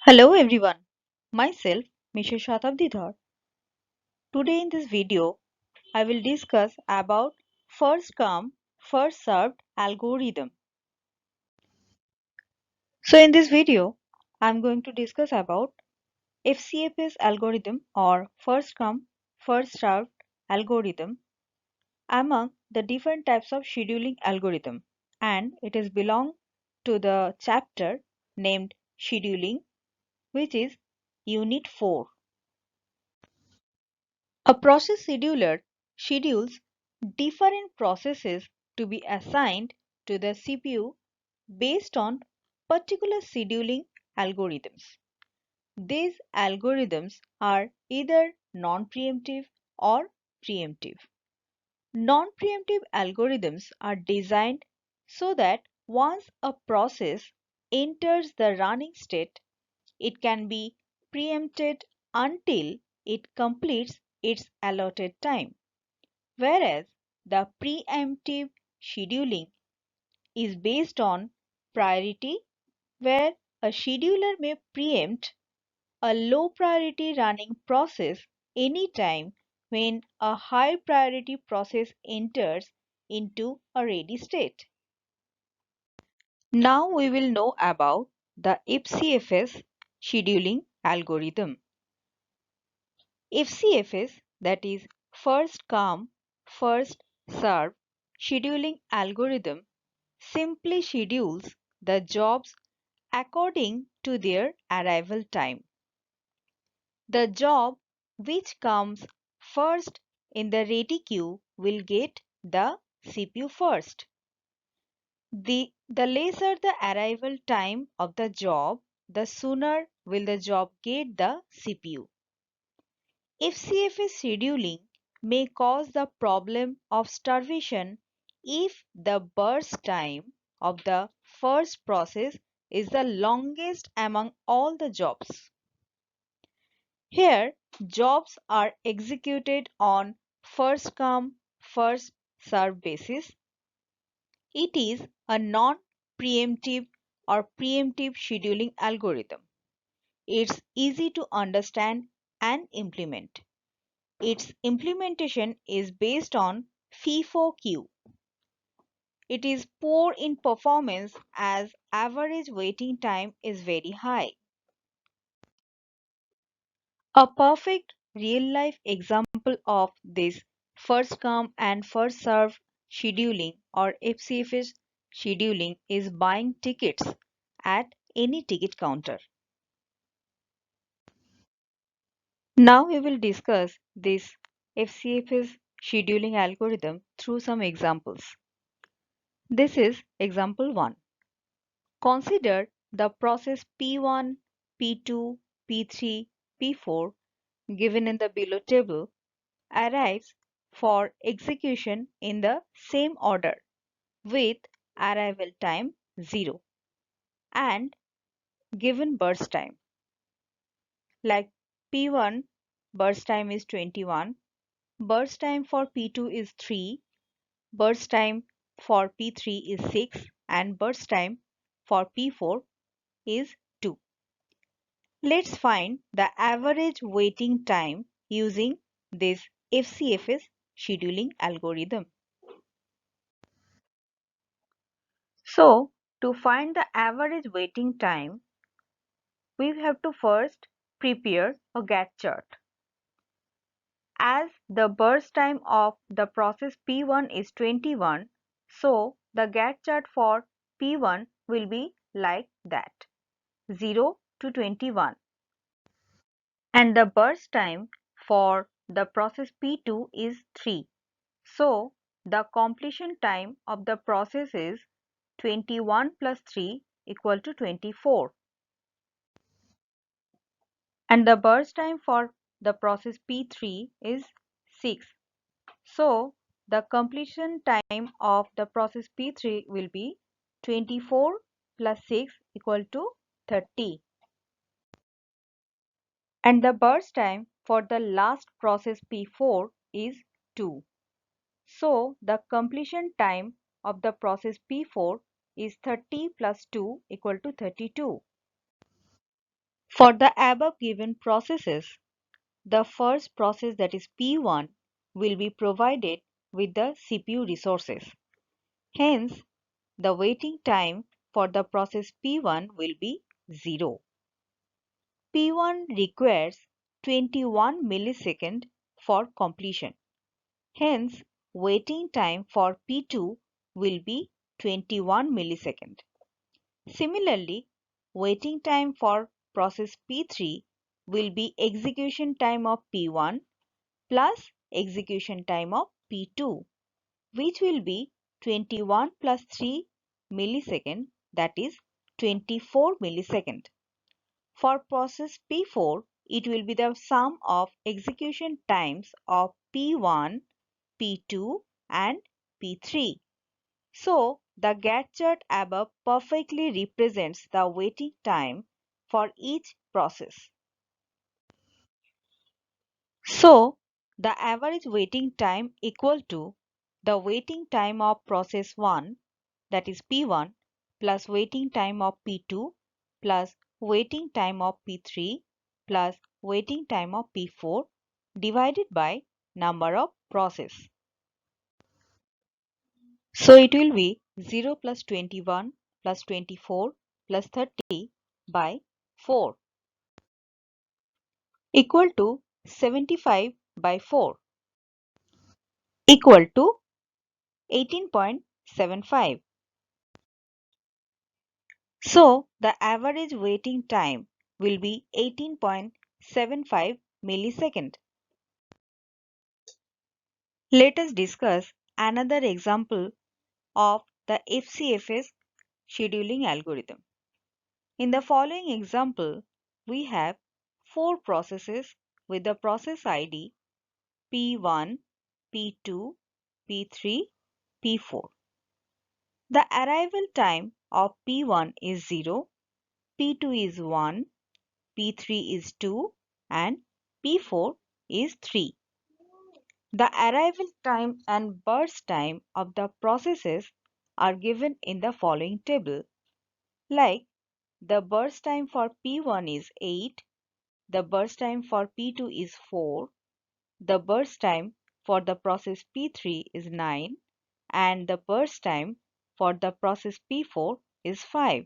Hello everyone, myself Mrs. Satabdi Dhar. Today in this video, I will discuss about first come, first served algorithm. So in this video, I am going to discuss about Fcfs algorithm or first come, first served algorithm among the different types of scheduling algorithm, and it is belong to the chapter named scheduling, which is unit 4. A process scheduler schedules different processes to be assigned to the CPU based on particular scheduling algorithms. These algorithms are either non-preemptive or preemptive. Non-preemptive algorithms are designed so that once a process enters the running state, it can be preempted until it completes its allotted time. Whereas the preemptive scheduling is based on priority, where a scheduler may preempt a low priority running process anytime when a high priority process enters into a ready state. Now we will know about the Fcfs scheduling algorithm. Fcfs, that is first come, first served scheduling algorithm, simply schedules the jobs according to their arrival time. The job which comes first in the ready queue will get the CPU first. The lesser the arrival time of the job, the sooner will the job get the CPU. FCFS scheduling may cause the problem of starvation if the burst time of the first process is the longest among all the jobs. Here, jobs are executed on first come, first served basis. It is a non-preemptive or preemptive scheduling algorithm. It's easy to understand and implement. Its implementation is based on FIFO-Q. It is poor in performance as average waiting time is very high. A perfect real-life example of this first come and first served scheduling or FCFS scheduling is buying tickets at any ticket counter. Now we will discuss this FCFS scheduling algorithm through some examples. This is example 1. Consider the process P1, P2, P3, P4 given in the below table arrives for execution in the same order with arrival time 0 and given burst time. Like P1 burst time is 21, burst time for P2 is 3, burst time for P3 is 6 and burst time for P4 is 2. Let's find the average waiting time using this FCFS scheduling algorithm. So, to find the average waiting time, we have to first prepare a Gantt chart. As the burst time of the process P1 is 21, so the Gantt chart for P1 will be like that, 0 to 21. And the burst time for the process P2 is 3. So, the completion time of the process is 21 plus 3 equal to 24. And the burst time for the process P3 is 6. So, the completion time of the process P3 will be 24 plus 6 equal to 30. And the burst time for the last process P4 is 2. So, the completion time of the process P4 is 30 plus 2 equal to 32. For the above given processes, the first process, that is P1, will be provided with the CPU resources. Hence, the waiting time for the process P1 will be 0. P1 requires 21 milliseconds for completion. Hence, waiting time for P2 will be 21 milliseconds. Similarly, waiting time for process P3 will be execution time of P1 plus execution time of P2, which will be 21 plus 3 millisecond, that is 24 millisecond. For process P4, it will be the sum of execution times of P1, P2 and P3. So, the Gantt chart above perfectly represents the waiting time for each process. So, the average waiting time equal to the waiting time of process 1, that is P1, plus waiting time of P2 plus waiting time of P3 plus waiting time of P4 divided by number of process. So it will be 0 plus 21 plus 24 plus 30 by 4 equal to 75 by 4 equal to 18.75. So the average waiting time will be 18.75 millisecond. Let us discuss another example of the Fcfs scheduling algorithm. In the following example, we have 4 processes with the process ID P1, P2, P3, P4. The arrival time of P1 is 0, P2 is 1, P3 is 2 and P4 is 3. The arrival time and burst time of the processes are given in the following table. Like the burst time for P1 is 8, the burst time for P2 is 4, the burst time for the process P3 is 9 and the burst time for the process P4 is 5.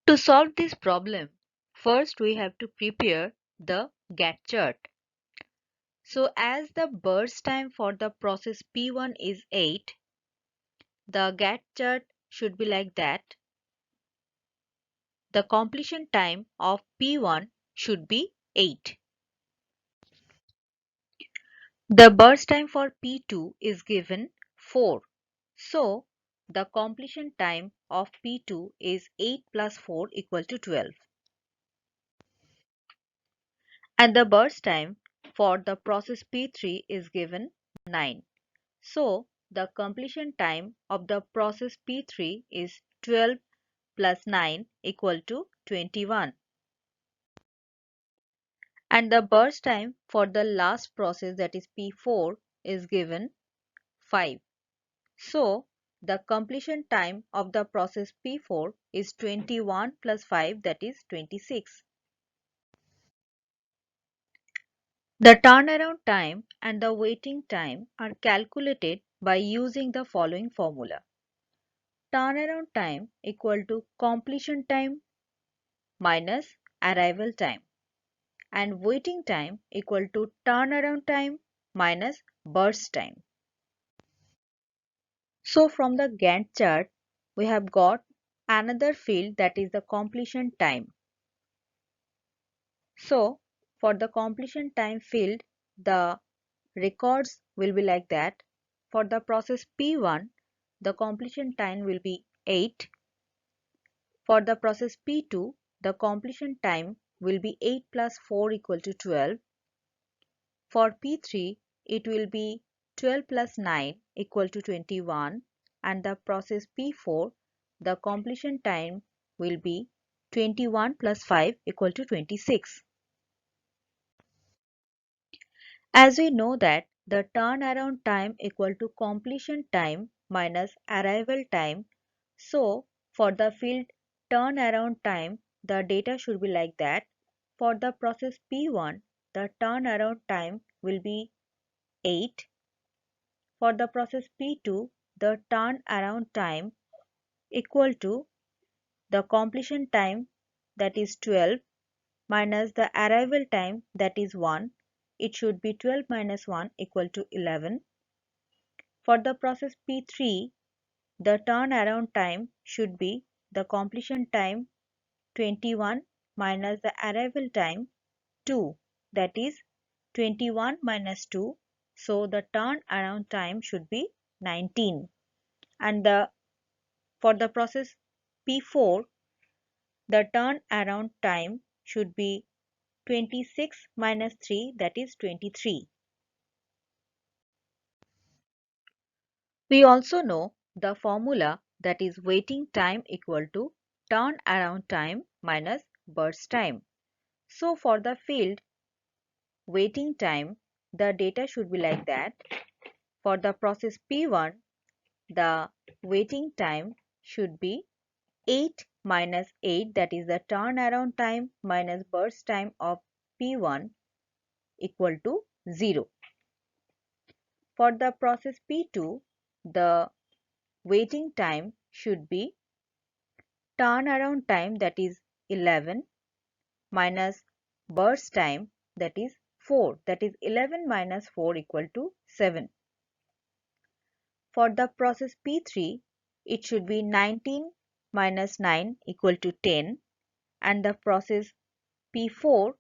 To solve this problem, first we have to prepare the Gantt chart. So as the burst time for the process P1 is 8, the Gantt chart should be like that. The completion time of P1 should be 8. The burst time for P2 is given 4. So, the completion time of P2 is 8 plus 4 equal to 12. And the burst time for the process P3 is given 9. So, the completion time of the process P3 is 12 plus 9 equal to 21. And the burst time for the last process, that is P4, is given 5. So, the completion time of the process P4 is 21 plus 5, that is 26. The turnaround time and the waiting time are calculated by using the following formula. Turnaround time equal to completion time minus arrival time and waiting time equal to turnaround time minus burst time. So from the Gantt chart, we have got another field, that is the completion time. So for the completion time field, the records will be like that. For the process P1, the completion time will be 8. For the process P2, the completion time will be 8 plus 4 equal to 12. For P3, it will be 12 plus 9 equal to 21 and the process P4, the completion time will be 21 plus 5 equal to 26. As we know that the turnaround time equal to completion time minus arrival time, so for the field turnaround time, the data should be like that. For the process P1, the turnaround time will be 8. For the process P2, the turnaround time equal to the completion time, that is 12, minus the arrival time, that is 1. It should be 12 minus 1 equal to 11. For the process P3, the turnaround time should be the completion time 21 minus the arrival time 2, that is 21 minus 2. So the turnaround time should be 19. And for the process P4, the turnaround time should be 26 minus 3, that is 23. We also know the formula, that is waiting time equal to turnaround time minus burst time. So for the field waiting time, the data should be like that. For the process P1, the waiting time should be 8 minus 8, that is the turnaround time minus burst time of P1 equal to 0. For the process P2, the waiting time should be turnaround time, that is 11, minus burst time, that is 4, that is 11 minus 4 equal to 7. For the process P3, it should be 19 minus 9 equal to 10, and the process P4,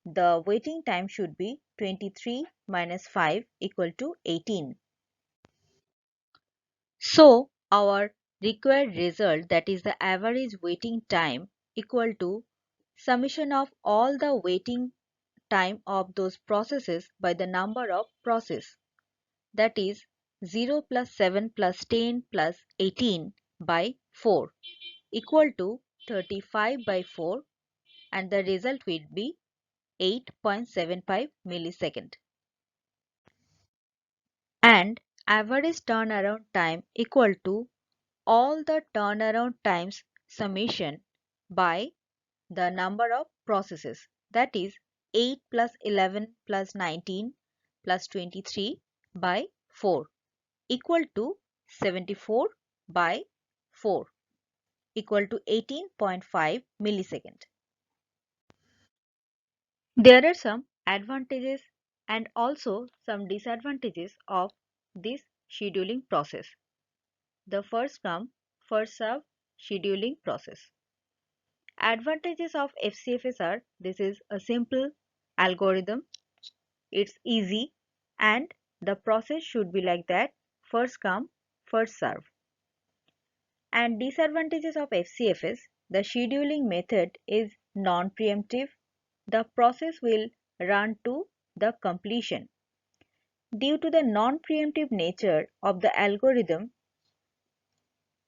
the waiting time should be 23 minus 5 equal to 18. So our required result, that is the average waiting time, equal to summation of all the waiting time of those processes by the number of process, that is 0 plus 7 plus 10 plus 18 by 4 equal to 35 by 4, and the result will be 8.75 millisecond. And average turnaround time equal to all the turnaround times summation by the number of processes, that is 8 plus 11 plus 19 plus 23 by 4 equal to 74 by 4 equal to 18.5 millisecond. There are some advantages and also some disadvantages of this scheduling process. The first come, first serve scheduling process. Advantages of Fcfs are: this is a simple algorithm, it's easy, and the process should be like that, first come, first serve. And disadvantages of Fcfs: the scheduling method is non-preemptive. The process will run to the completion. Due to the non-preemptive nature of the algorithm,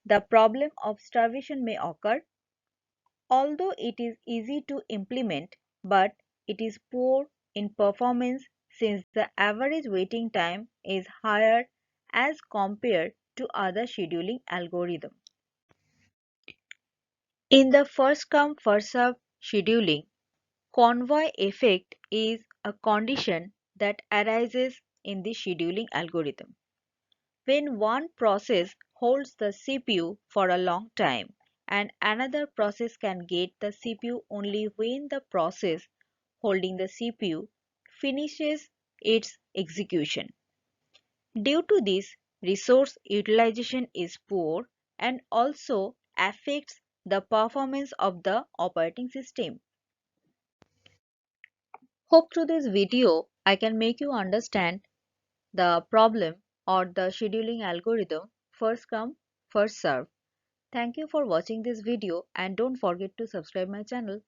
the problem of starvation may occur. Although it is easy to implement, but it is poor in performance since the average waiting time is higher as compared to other scheduling algorithms. In the first come first serve scheduling, convoy effect is a condition that arises in the scheduling algorithm. When one process holds the CPU for a long time and another process can get the CPU only when the process holding the CPU finishes its execution. Due to this, resource utilization is poor and also affects the performance of the operating system. Hope through this video I can make you understand the problem or the scheduling algorithm first come first serve. Thank you for watching this video and don't forget to subscribe my channel.